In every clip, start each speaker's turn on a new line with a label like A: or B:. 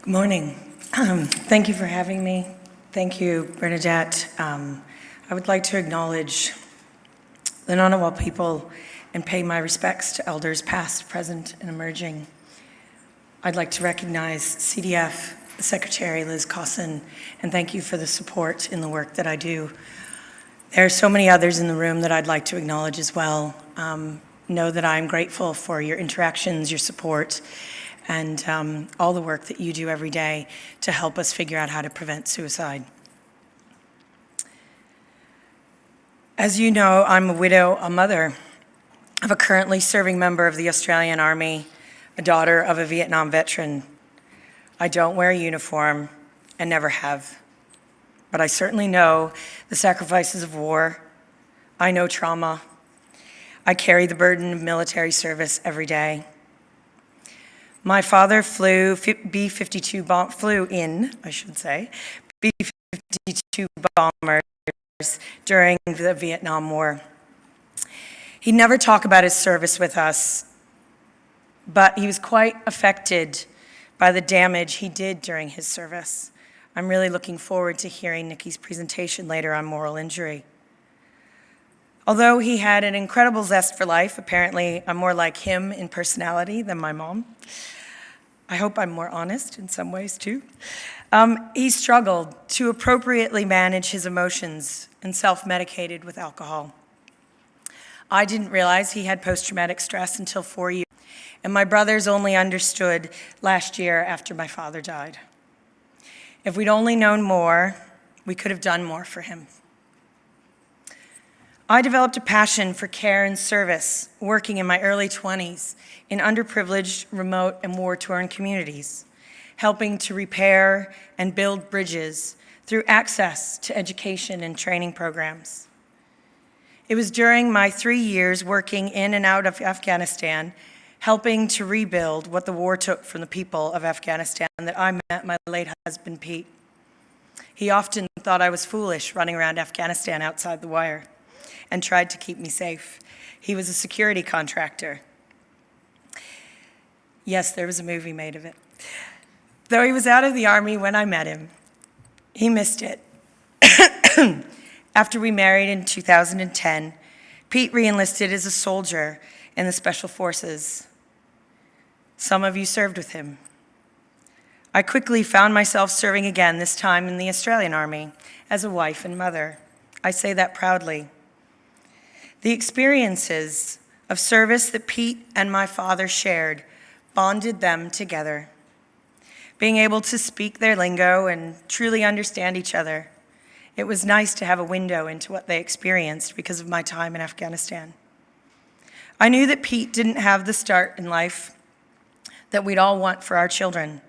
A: Good morning. Thank you for having me. Thank you, Bernadette. I would like to acknowledge the Ngunnawal people and pay my respects to elders past, present, and emerging. I'd like to recognize CDF, the Secretary, Liz Cosson, and thank you for the support in the work that I do. There are so many others in the room that I'd like to acknowledge as well. Know that I'm grateful for your interactions, your support, and all the work that you do every day to help us figure out how to prevent suicide. As you know, I'm a widow, a mother of a currently serving member of the Australian Army, a daughter of a Vietnam veteran. I don't wear a uniform and never have, but I certainly know the sacrifices of war. I know trauma. I carry the burden of military service every day. My father flew B-52 B-52 bombers during the Vietnam War. He'd never talk about his service with us, but he was quite affected by the damage he did during his service. I'm really looking forward to hearing Nikki's presentation later on moral injury. Although he had an incredible zest for life, apparently I'm more like him in personality than my mom. I hope I'm more honest in some ways too. He struggled to appropriately manage his emotions and self-medicated with alcohol. I didn't realize he had post-traumatic stress until 4 years, and my brothers only understood last year after my father died. If we'd only known more, we could have done more for him. I developed a passion for care and service working in my early 20s in underprivileged, remote, and war-torn communities, helping to repair and build bridges through access to education and training programs. It was during my 3 years working in and out of Afghanistan, helping to rebuild what the war took from the people of Afghanistan, that I met my late husband, Pete. He often thought I was foolish running around Afghanistan outside the wire and tried to keep me safe. He was a security contractor. Yes, there was a movie made of it. Though he was out of the Army when I met him, he missed it. After we married in 2010, Pete re-enlisted as a soldier in the Special Forces. Some of you served with him. I quickly found myself serving again, this time in the Australian Army, as a wife and mother. I say that proudly. The experiences of service that Pete and my father shared bonded them together. Being able to speak their lingo and truly understand each other, it was nice to have a window into what they experienced because of my time in Afghanistan. I knew that Pete didn't have the start in life that we'd all want for our children.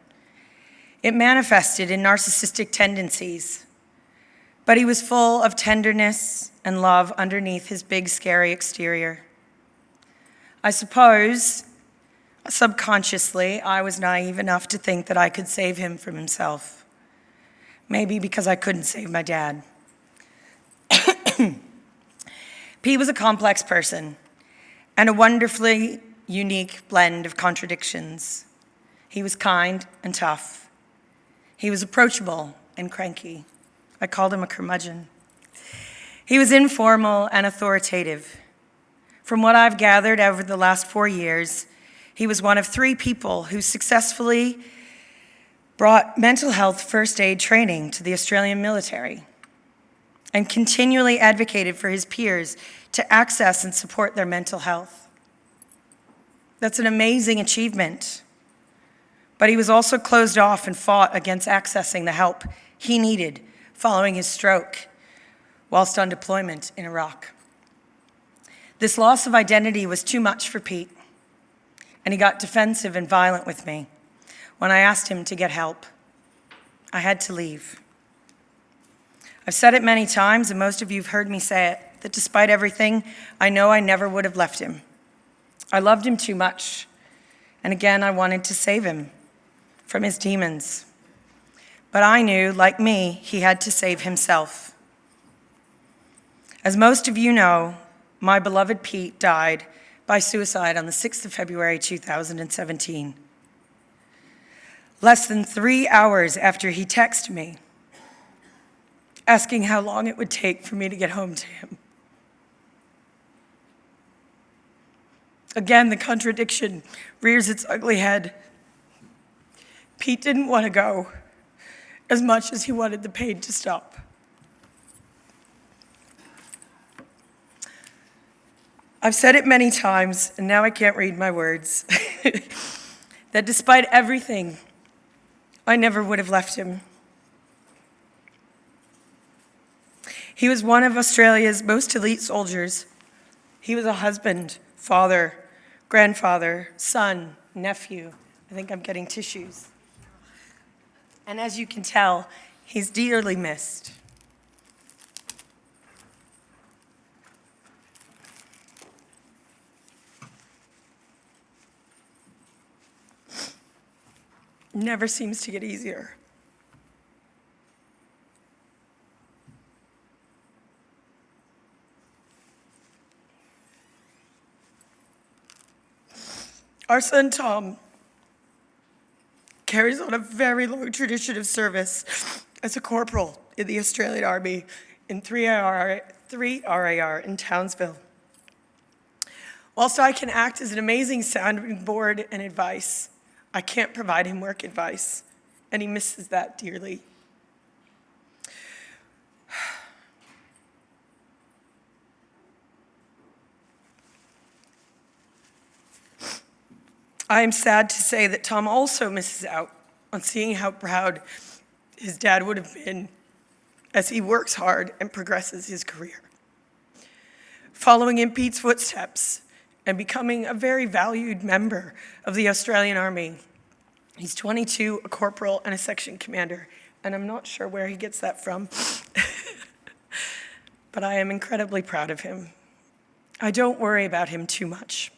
A: It manifested in narcissistic tendencies, but he was full of tenderness and love underneath his big, scary exterior. I suppose, subconsciously, I was naive enough to think that I could save him from himself. Maybe because I couldn't save my dad. Pete was a complex person and a wonderfully unique blend of contradictions. He was kind and tough. He was approachable and cranky. I called him a curmudgeon. He was informal and authoritative. From what I've gathered over the last 4 years, he was one of 3 people who successfully brought mental health first aid training to the Australian military and continually advocated for his peers to access and support their mental health. That's an amazing achievement. But he was also closed off and fought against accessing the help he needed following his stroke whilst on deployment in Iraq. This loss of identity was too much for Pete, and he got defensive and violent with me when I asked him to get help. I had to leave. I've said it many times, and most of you have heard me say it, that despite everything, I know I never would have left him. I loved him too much, and again, I wanted to save him from his demons. But I knew, like me, he had to save himself. As most of you know, my beloved Pete died by suicide on the 6th of February, 2017. Less than 3 hours after he texted me, asking how long it would take for me to get home to him. Again, the contradiction rears its ugly head. Pete didn't want to go as much as he wanted the pain to stop. I've said it many times, and now I can't read my words, that despite everything, I never would have left him. He was one of Australia's most elite soldiers. He was a husband, father, grandfather, son, nephew. I think I'm getting tissues. And as you can tell, he's dearly missed. Never seems to get easier. Our son Tom carries on a very long tradition of service as a corporal in the Australian Army in 3 RAR in Townsville. Whilst I can act as an amazing sounding board and advice, I can't provide him work advice, and he misses that dearly. I am sad to say that Tom also misses out on seeing how proud his dad would have been as he works hard and progresses his career. Following in Pete's footsteps and becoming a very valued member of the Australian Army. He's 22, a corporal, and a section commander, and I'm not sure where he gets that from, but I am incredibly proud of him. I don't worry about him too much.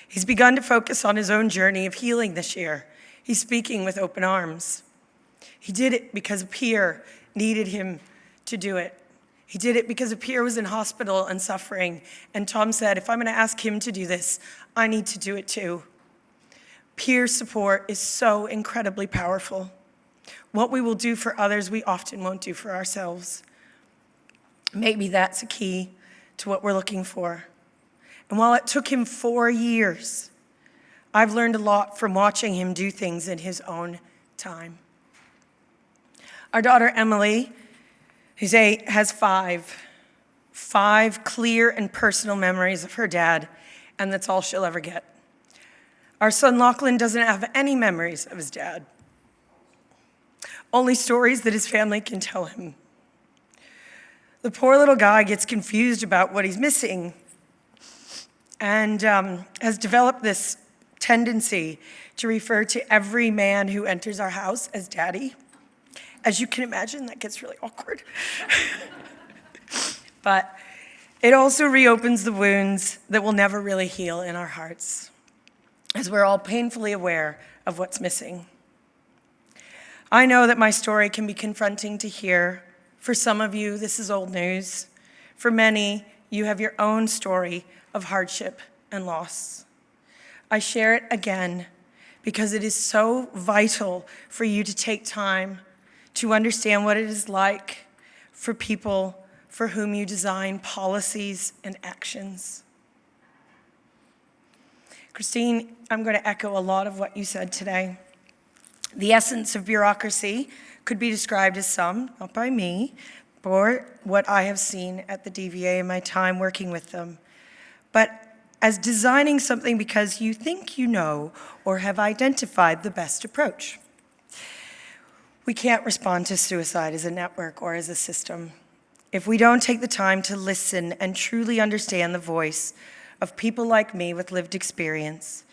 A: He's begun to focus on his own journey of healing this year. He's speaking with open arms. He did it because a peer needed him to do it. He did it because a peer was in hospital and suffering, and Tom said, if I'm going to ask him to do this, I need to do it too. Peer support is so incredibly powerful. What we will do for others, we often won't do for ourselves. Maybe that's a key to what we're looking for. And while it took him 4 years, I've learned a lot from watching him do things in his own time. Our daughter, Emily, who's 8, has five clear and personal memories of her dad, and that's all she'll ever get. Our son, Lachlan, doesn't have any memories of his dad. Only stories that his family can tell him. The poor little guy gets confused about what he's missing and has developed this tendency to refer to every man who enters our house as daddy. As you can imagine, that gets really awkward. But it also reopens the wounds that will never really heal in our hearts, as we're all painfully aware of what's missing. I know that my story can be confronting to hear. For some of you, this is old news. For many, you have your own story of hardship and loss. I share it again because it is so vital for you to take time to understand what it is like for people for whom you design policies and actions. Christine, I'm going to echo a lot of what you said today. The essence of bureaucracy could be described as some, not by me, or what I have seen at the DVA in my time working with them, but as designing something because you think you know or have identified the best approach. We can't respond to suicide as a network or as a system if we don't take the time to listen and truly understand the voice of people like me with lived experience.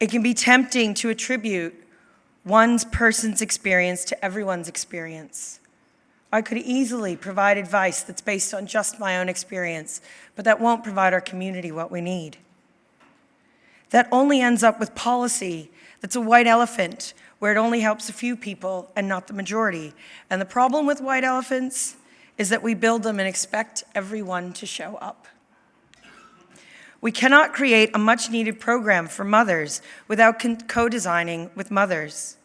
A: It can be tempting to attribute one person's experience to everyone's experience. I could easily provide advice that's based on just my own experience, but that won't provide our community what we need. That only ends up with policy that's a white elephant where it only helps a few people and not the majority. And the problem with white elephants is that we build them and expect everyone to show up. We cannot create a much-needed program for mothers without co-designing with mothers.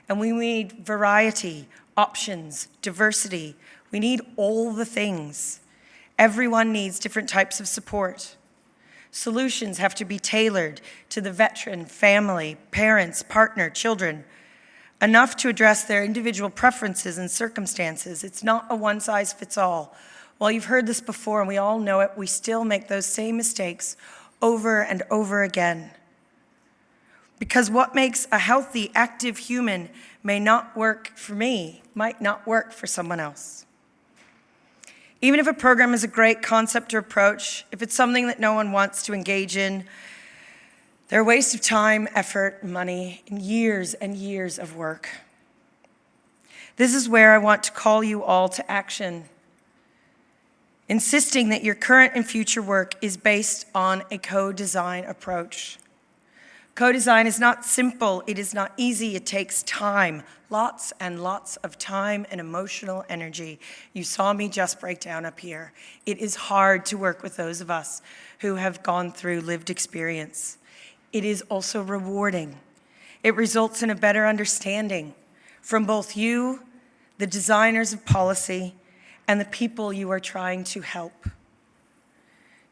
A: And we need variety, options, diversity. We need all the things. Everyone needs different types of support. Solutions have to be tailored to the veteran, family, parents, partner, children, enough to address their individual preferences and circumstances. It's not a one-size-fits-all. While you've heard this before and we all know it, we still make those same mistakes over and over again. Because what makes a healthy, active human may not work for me, might not work for someone else. Even if a program is a great concept or approach, if it's something that no one wants to engage in, they're a waste of time, effort, money, and years of work. This is where I want to call you all to action, insisting that your current and future work is based on a co-design approach. Co-design is not simple, it is not easy, it takes time, lots and lots of time and emotional energy. You saw me just break down up here. It is hard to work with those of us who have gone through lived experience. It is also rewarding. It results in a better understanding from both you, the designers of policy, and the people you are trying to help.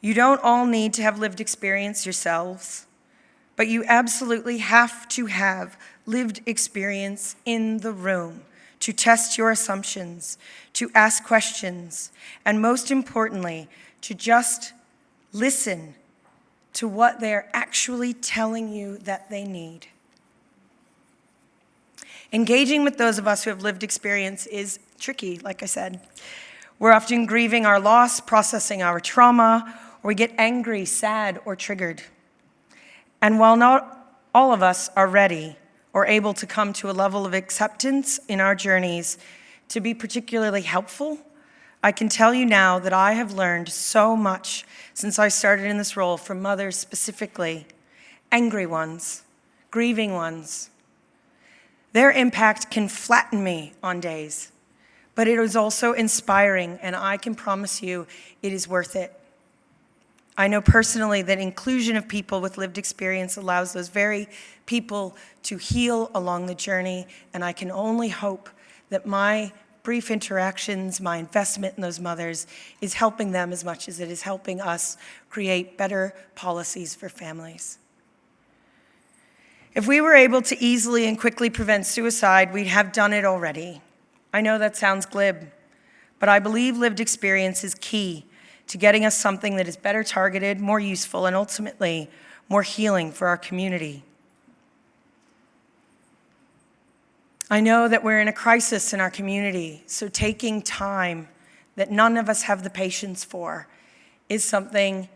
A: You don't all need to have lived experience yourselves, but you absolutely have to have lived experience in the room to test your assumptions, to ask questions, and most importantly, to just listen to what they're actually telling you that they need. Engaging with those of us who have lived experience is tricky, like I said. We're often grieving our loss, processing our trauma, or we get angry, sad, or triggered. And while not all of us are ready or able to come to a level of acceptance in our journeys to be particularly helpful, I can tell you now that I have learned so much since I started in this role from mothers specifically, angry ones, grieving ones. Their impact can flatten me on days, but it is also inspiring, and I can promise you it is worth it. I know personally that inclusion of people with lived experience allows those very people to heal along the journey, and I can only hope that my brief interactions, my investment in those mothers is helping them as much as it is helping us create better policies for families. If we were able to easily and quickly prevent suicide, we'd have done it already. I know that sounds glib, but I believe lived experience is key to getting us something that is better targeted, more useful, and ultimately more healing for our community. I know that we're in a crisis in our community, so taking time that none of us have the patience for is something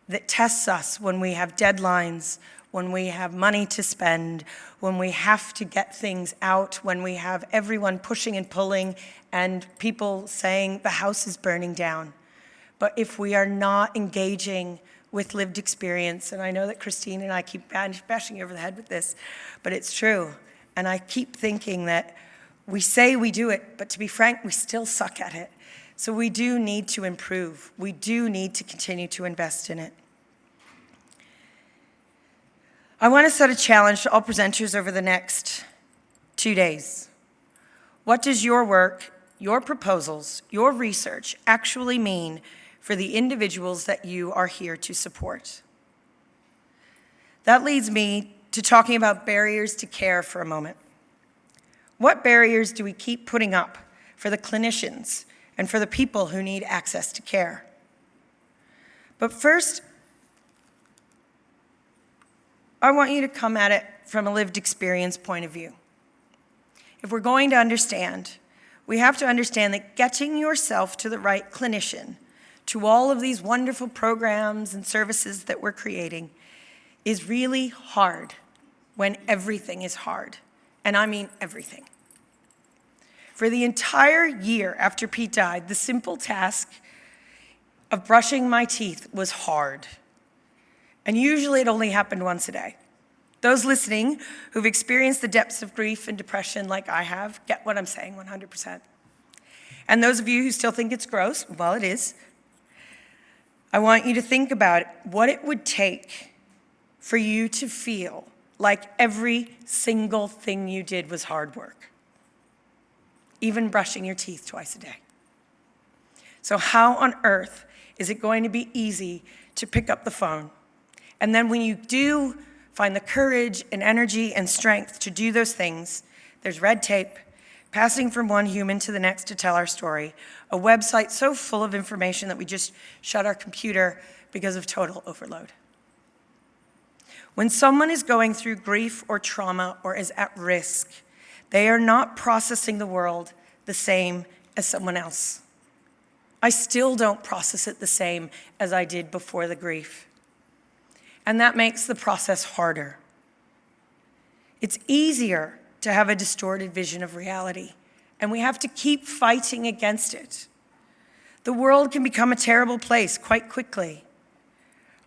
A: that tests us when we have deadlines, when we have money to spend, when we have to get things out, when we have everyone pushing and pulling and people saying the house is burning down. But if we are not engaging with lived experience, and I know that Christine and I keep bashing you over the head with this, but it's true. And I keep thinking that we say we do it, but to be frank, we still suck at it. So we do need to improve. We do need to continue to invest in it. I want to set a challenge to all presenters over the next 2 days. What does your work, your proposals, your research actually mean for the individuals that you are here to support? That leads me to talking about barriers to care for a moment. What barriers do we keep putting up for the clinicians and for the people who need access to care? But first, I want you to come at it from a lived experience point of view. If we're going to understand, we have to understand that getting yourself to the right clinician, to all of these wonderful programs and services that we're creating, is really hard when everything is hard. And I mean everything. For the entire year after Pete died, the simple task of brushing my teeth was hard. And usually it only happened once a day. Those listening who've experienced the depths of grief and depression like I have get what I'm saying 100%. And those of you who still think it's gross, well, it is. I want you to think about what it would take for you to feel like every single thing you did was hard work, even brushing your teeth twice a day. So how on earth is it going to be easy to pick up the phone? And then when you do find the courage and energy and strength to do those things, there's red tape, passing from one human to the next to tell our story, a website so full of information that we just shut our computer because of total overload. When someone is going through grief or trauma or is at risk, they are not processing the world the same as someone else. I still don't process it the same as I did before the grief. And that makes the process harder. It's easier to have a distorted vision of reality, and we have to keep fighting against it. The world can become a terrible place quite quickly.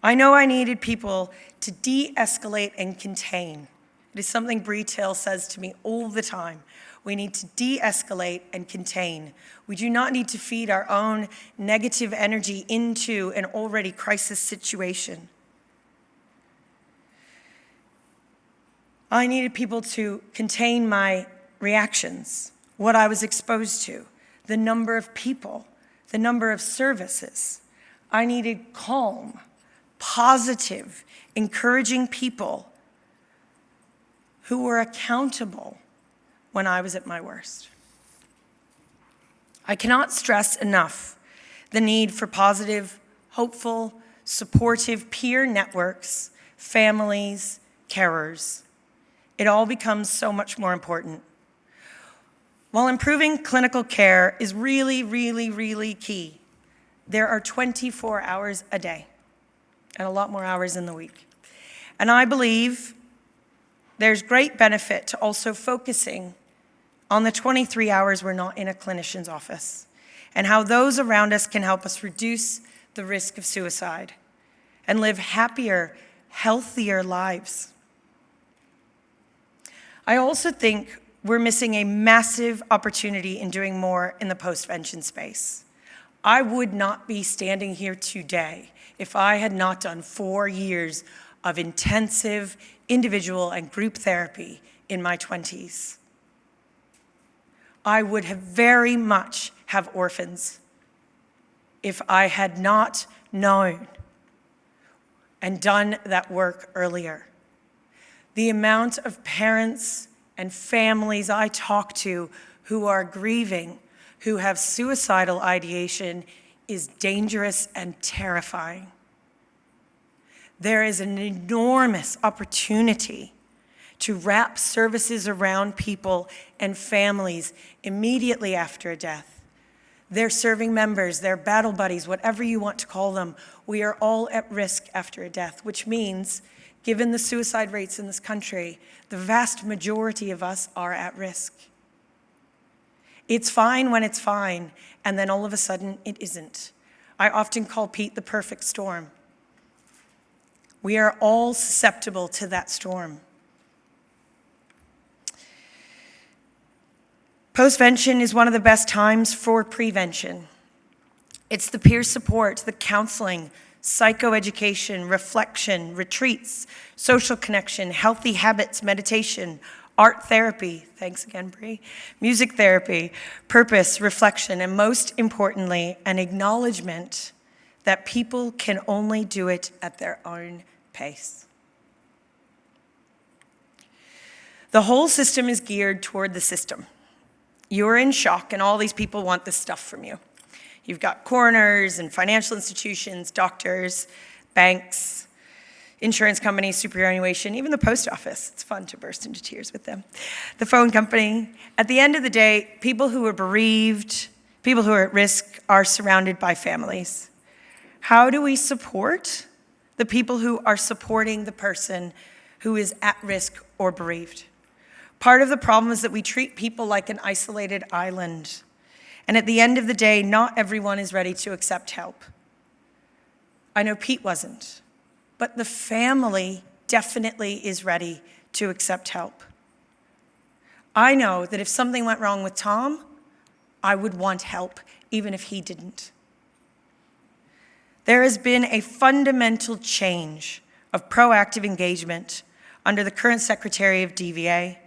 A: I know I needed people to de-escalate and contain. It is something Bree Till says to me all the time. We need to de-escalate and contain. We do not need to feed our own negative energy into an already crisis situation. I needed people to contain my reactions, what I was exposed to, the number of people, the number of services. I needed calm, positive, encouraging people who were accountable when I was at my worst. I cannot stress enough the need for positive, hopeful, supportive peer networks, families, carers. It all becomes so much more important. While improving clinical care is really, really, really key, there are 24 hours a day and a lot more hours in the week. And I believe there's great benefit to also focusing on the 23 hours we're not in a clinician's office and how those around us can help us reduce the risk of suicide and live happier, healthier lives. I also think we're missing a massive opportunity in doing more in the postvention space. I would not be standing here today if I had not done 4 years of intensive individual and group therapy in my 20s. I would have very much have orphans if I had not known and done that work earlier. The amount of parents and families I talk to who are grieving, who have suicidal ideation, is dangerous and terrifying. There is an enormous opportunity to wrap services around people and families immediately after a death. Their serving members, their battle buddies, whatever you want to call them, we are all at risk after a death, which means, given the suicide rates in this country, the vast majority of us are at risk. It's fine when it's fine, and then all of a sudden it isn't. I often call Pete the perfect storm. We are all susceptible to that storm. Postvention is one of the best times for prevention. It's the peer support, the counseling, psychoeducation, reflection, retreats, social connection, healthy habits, meditation, art therapy, thanks again, Bree, music therapy, purpose, reflection, and most importantly, an acknowledgement that people can only do it at their own pace. The whole system is geared toward the system. You're in shock, and all these people want this stuff from you. You've got coroners and financial institutions, doctors, banks, insurance companies, superannuation, even the post office. It's fun to burst into tears with them. The phone company. At the end of the day, people who are bereaved, people who are at risk are surrounded by families. How do we support the people who are supporting the person who is at risk or bereaved? Part of the problem is that we treat people like an isolated island. And at the end of the day, not everyone is ready to accept help. I know Pete wasn't, but the family definitely is ready to accept help. I know that if something went wrong with Tom, I would want help, even if he didn't. There has been a fundamental change of proactive engagement under the current Secretary of DVA,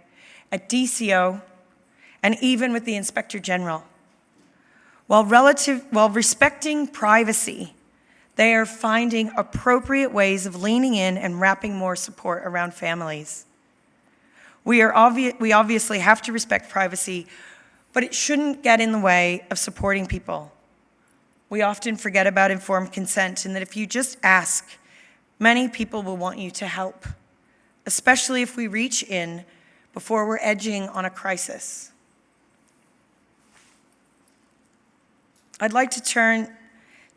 A: at DCO, and even with the Inspector General. While respecting privacy, they are finding appropriate ways of leaning in and wrapping more support around families. We obviously have to respect privacy, but it shouldn't get in the way of supporting people. We often forget about informed consent, and that if you just ask, many people will want you to help, especially if we reach in before we're edging on a crisis. I'd like to turn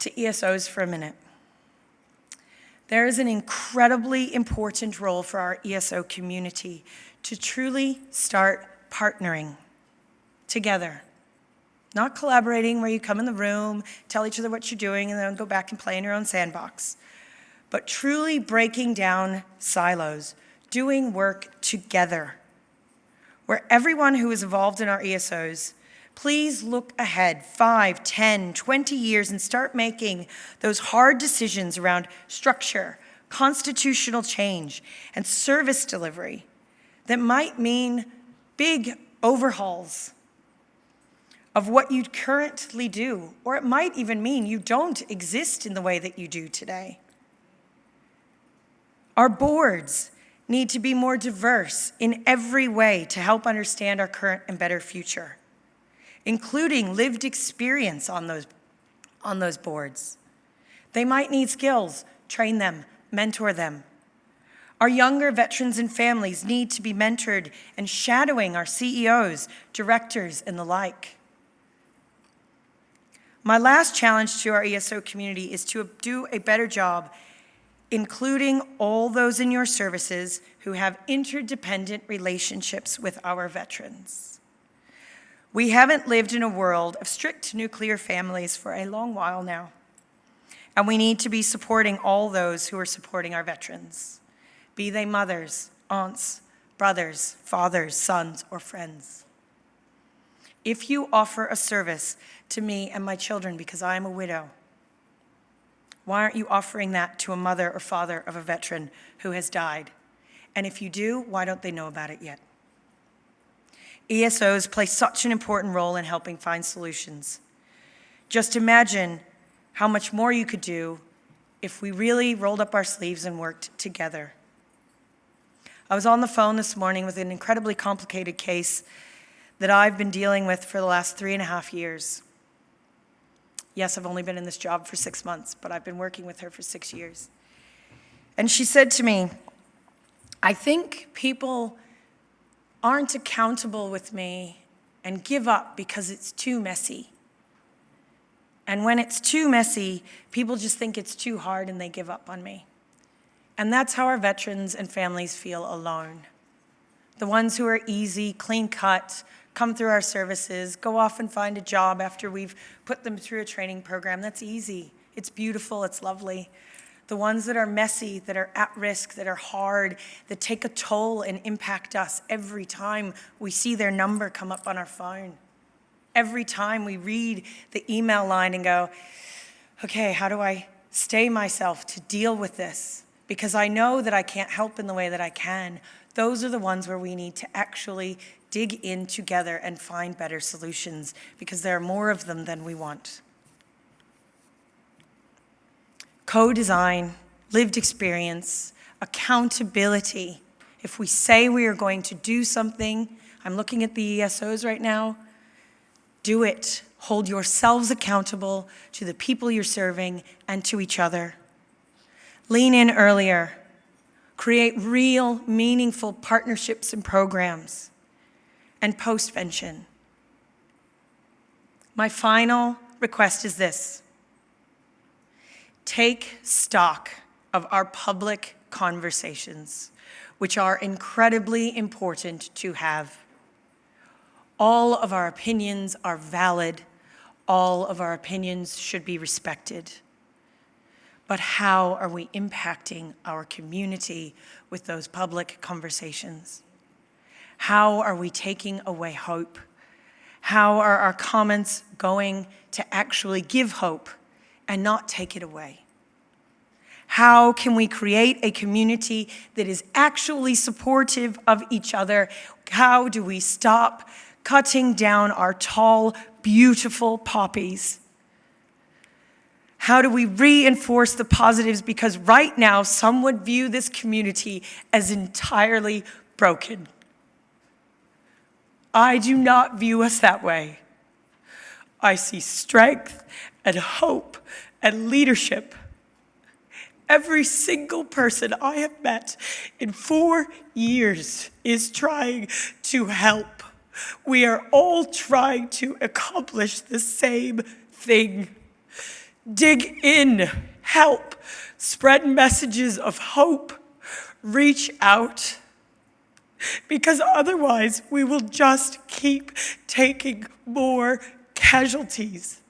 A: to ESOs for a minute. There is an incredibly important role for our ESO community to truly start partnering together. Not collaborating where you come in the room, tell each other what you're doing, and then go back and play in your own sandbox. But truly breaking down silos, doing work together. Where everyone who is involved in our ESOs, please look ahead 5, 10, 20 years and start making those hard decisions around structure, constitutional change, and service delivery that might mean big overhauls of what you currently do, or it might even mean you don't exist in the way that you do today. Our boards need to be more diverse in every way to help understand our current and better future, including lived experience on those boards. They might need skills, train them, mentor them. Our younger veterans and families need to be mentored and shadowing our CEOs, directors, and the like. My last challenge to our ESO community is to do a better job including all those in your services who have interdependent relationships with our veterans. We haven't lived in a world of strict nuclear families for a long while now, and we need to be supporting all those who are supporting our veterans, be they mothers, aunts, brothers, fathers, sons, or friends. If you offer a service to me and my children because I am a widow, why aren't you offering that to a mother or father of a veteran who has died? And if you do, why don't they know about it yet? ESOs play such an important role in helping find solutions. Just imagine how much more you could do if we really rolled up our sleeves and worked together. I was on the phone this morning with an incredibly complicated case that I've been dealing with for the last 3.5 years. Yes, I've only been in this job for 6 months, but I've been working with her for 6 years. And she said to me, I think people aren't accountable with me and give up because it's too messy. And when it's too messy, people just think it's too hard and they give up on me. And that's how our veterans and families feel alone. The ones who are easy, clean cut, come through our services, go off and find a job after we've put them through a training program. That's easy. It's beautiful. It's lovely. The ones that are messy, that are at risk, that are hard, that take a toll and impact us every time we see their number come up on our phone. Every time we read the email line and go, okay, how do I stay myself to deal with this? Because I know that I can't help in the way that I can. Those are the ones where we need to actually dig in together and find better solutions, because there are more of them than we want. Co-design, lived experience, accountability. If we say we are going to do something, I'm looking at the ESOs right now, do it. Hold yourselves accountable to the people you're serving and to each other. Lean in earlier. Create real, meaningful partnerships and programs. And postvention. My final request is this. Take stock of our public conversations, which are incredibly important to have. All of our opinions are valid. All of our opinions should be respected. But how are we impacting our community with those public conversations? How are we taking away hope? How are our comments going to actually give hope and not take it away? How can we create a community that is actually supportive of each other? How do we stop cutting down our tall, beautiful poppies? How do we reinforce the positives? Because right now, some would view this community as entirely broken. I do not view us that way. I see strength and hope and leadership. Every single person I have met in 4 years is trying to help. We are all trying to accomplish the same thing. Dig in, help, spread messages of hope, reach out. Because otherwise, we will just keep taking more casualties.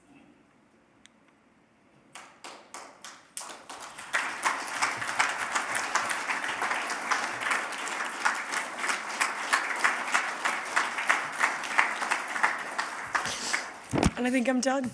A: And I think I'm done.